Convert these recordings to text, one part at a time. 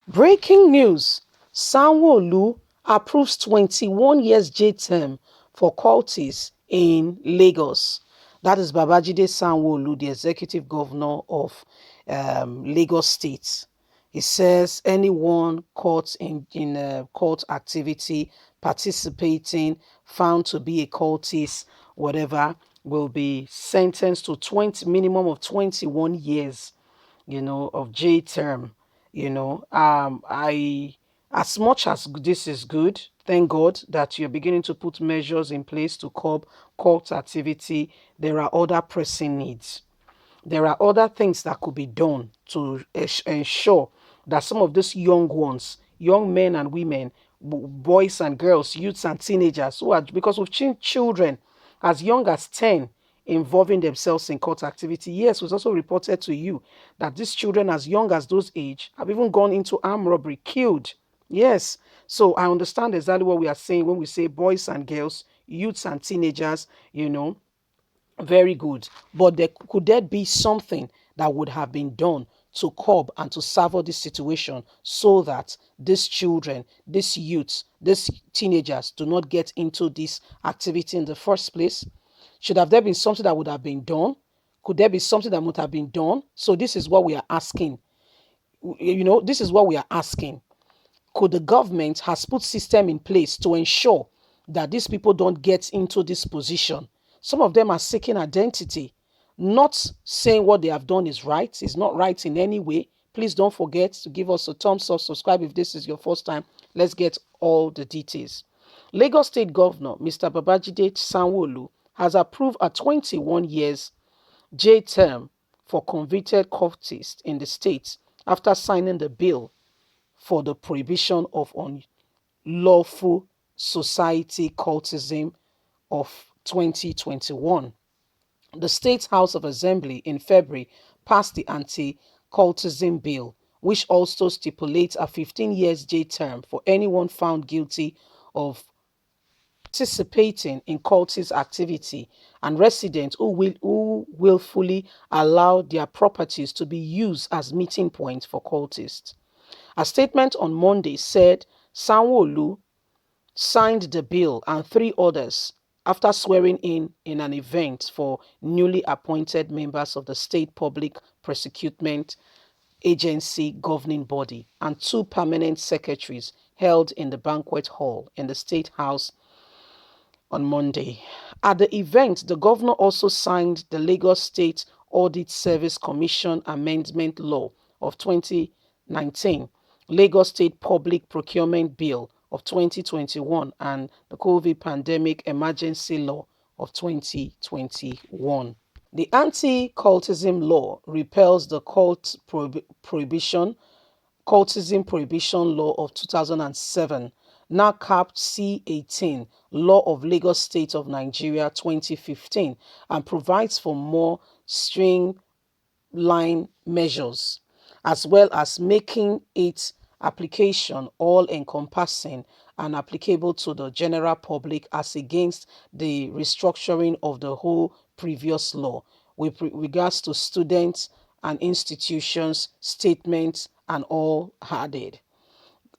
Breaking news: Sanwo-Olu approves 21 years jail term for cultists in Lagos. That is Babajide Sanwo-Olu, the executive governor of Lagos State. He says anyone caught in cult activity, participating, found to be a cultist, whatever, will be sentenced to 20 minimum of 21 years, of J term. I as much as this is good, thank God that you're beginning to put measures in place to curb cult activity. There are other pressing needs. There are other things that could be done to ensure that some of these young ones, young men and women, boys and girls, youths and teenagers, who are, because we've seen children as young as 10 involving themselves in cult activity. Yes, it was also reported to you that these children as young as those age have even gone into armed robbery, killed. Yes. So I understand exactly what we are saying when we say boys and girls, youths and teenagers, very good. But could there be something that would have been done to curb and to savour this situation so that these children, these youths, these teenagers do not get into this activity in the first place? Should have there been something that would have been done? Could there be something that would have been done? So this is what we are asking. This is what we are asking. Could the government has put system in place to ensure that these people don't get into this position? Some of them are seeking identity, not saying what they have done is right. It's not right in any way. Please don't forget to give us a thumbs up, subscribe if this is your first time. Let's get all the details. Lagos State Governor Mr. Babajide Sanwo-Olu has approved a 21 years jail term for convicted cultists in the state after signing the bill for the prohibition of unlawful society cultism of 2021. The State House of Assembly in February passed the anti-cultism bill, which also stipulates a 15 years jail term for anyone found guilty of participating in cultist activity and residents who willfully allow their properties to be used as meeting points for cultists. A statement on Monday said Sanwo-Olu signed the bill and three others after swearing in an event for newly appointed members of the State Public Prosecution Agency governing body and two permanent secretaries held in the banquet hall in the State House on Monday. At the event, the governor also signed the Lagos State Audit Service Commission Amendment Law of 2019, Lagos State Public Procurement Bill of 2021, and the COVID Pandemic Emergency Law of 2021. The anti-cultism law repeals the cultism prohibition law of 2007, now capped C-18, Law of Lagos State of Nigeria 2015, and provides for more streamlined measures, as well as making its application all-encompassing and applicable to the general public as against the restructuring of the whole previous law with regards to students and institutions, statements, and all added.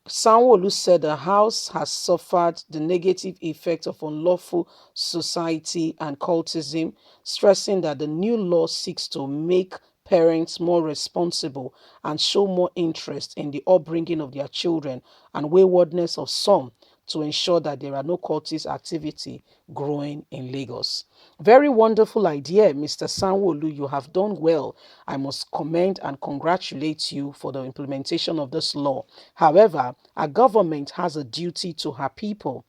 Sanwo-Olu said the House has suffered the negative effect of unlawful society and cultism, stressing that the new law seeks to make parents more responsible and show more interest in the upbringing of their children and waywardness of some to ensure that there are no cultist activity growing in Lagos. Very wonderful idea, Mr. Sanwo-Olu. You have done well. I must commend and congratulate you for the implementation of this law. However, a government has a duty to her people.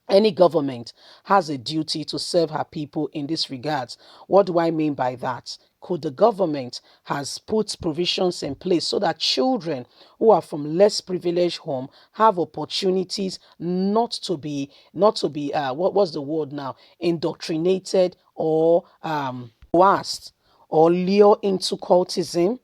Any government has a duty to serve her people in this regard. What do I mean by that? Could the government has put provisions in place so that children who are from less privileged home have opportunities not to be what was the word now, indoctrinated or coerced or lure into cultism?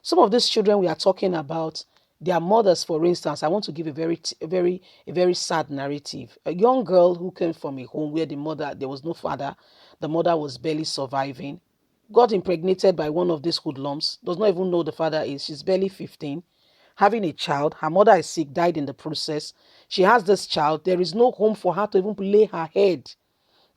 Some of these children we are talking about, their mothers, for instance, I want to give a very sad narrative. A young girl who came from a home where there was no father, the mother was barely surviving, got impregnated by one of these hoodlums, does not even know the father is, she's barely 15. having a child. Her mother is sick, died in the process. She has this child. There is no home for her to even lay her head.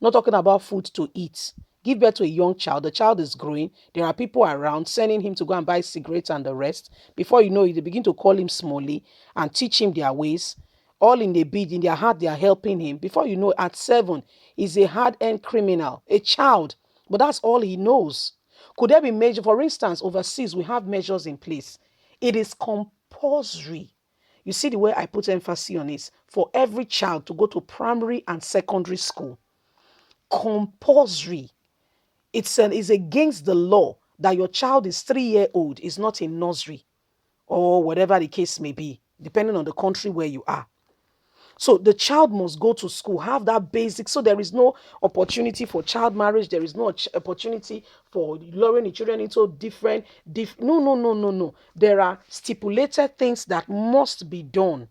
Not talking about food to eat. Give birth to a young child. The child is growing. There are people around sending him to go and buy cigarettes and the rest. Before you know it, they begin to call him Smalley and teach him their ways. All in the bid, in their heart, they are helping him. Before you know, at 7, he's a hard-earned criminal, a child. But that's all he knows. Could there be measures? For instance, overseas, we have measures in place. It is compulsory. You see the way I put emphasis on it, for every child to go to primary and secondary school. Compulsory. It's against the law that your child is 3 years old, is not in nursery or whatever the case may be, depending on the country where you are. So the child must go to school, have that basic. So there is no opportunity for child marriage. There is no opportunity for luring the children into different. No, no, no, no, no. There are stipulated things that must be done.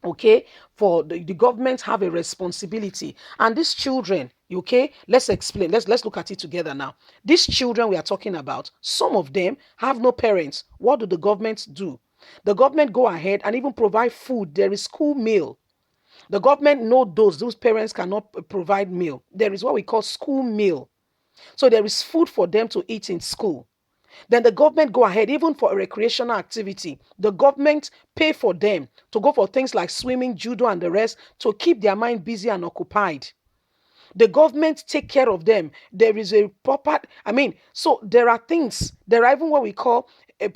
Okay, for the government have a responsibility, and these children, okay, let's explain, let's look at it together now. These children we are talking about, some of them have no parents. What do the government do? The government go ahead and even provide food. There is school meal. The government know those parents cannot provide meal. There is what we call school meal. So there is food for them to eat in school. Then the government go ahead, even for a recreational activity. The government pay for them to go for things like swimming, judo, and the rest to keep their mind busy and occupied. The government take care of them. There is a proper, so there are things, there are even what we call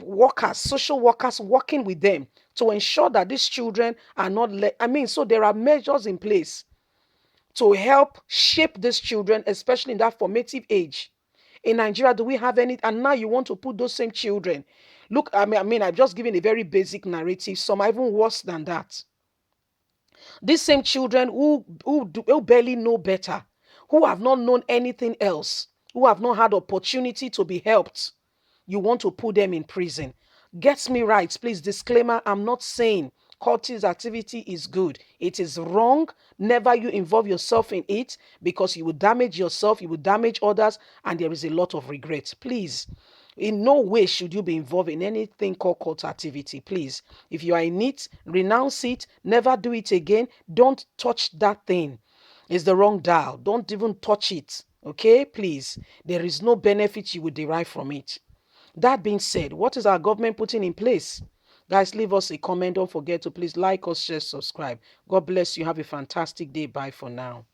workers, social workers working with them to ensure that these children are not, so there are measures in place to help shape these children, especially in that formative age. In Nigeria, do we have any? And now you want to put those same children. Look, I've just given a very basic narrative. Some are even worse than that. These same children who barely know better, who have not known anything else, who have not had opportunity to be helped, you want to put them in prison. Get me right, please. Disclaimer, I'm not saying cultist activity is good. It is wrong. Never you involve yourself in it, because you will damage yourself, you will damage others, and there is a lot of regret. Please, in no way should you be involved in anything called cult activity. Please, if you are in it, renounce it. Never do it again. Don't touch that thing. It's the wrong dial. Don't even touch it. Okay, please. There is no benefit you will derive from it. That being said, what is our government putting in place? Guys, leave us a comment. Don't forget to please like us, share, subscribe. God bless you. Have a fantastic day. Bye for now.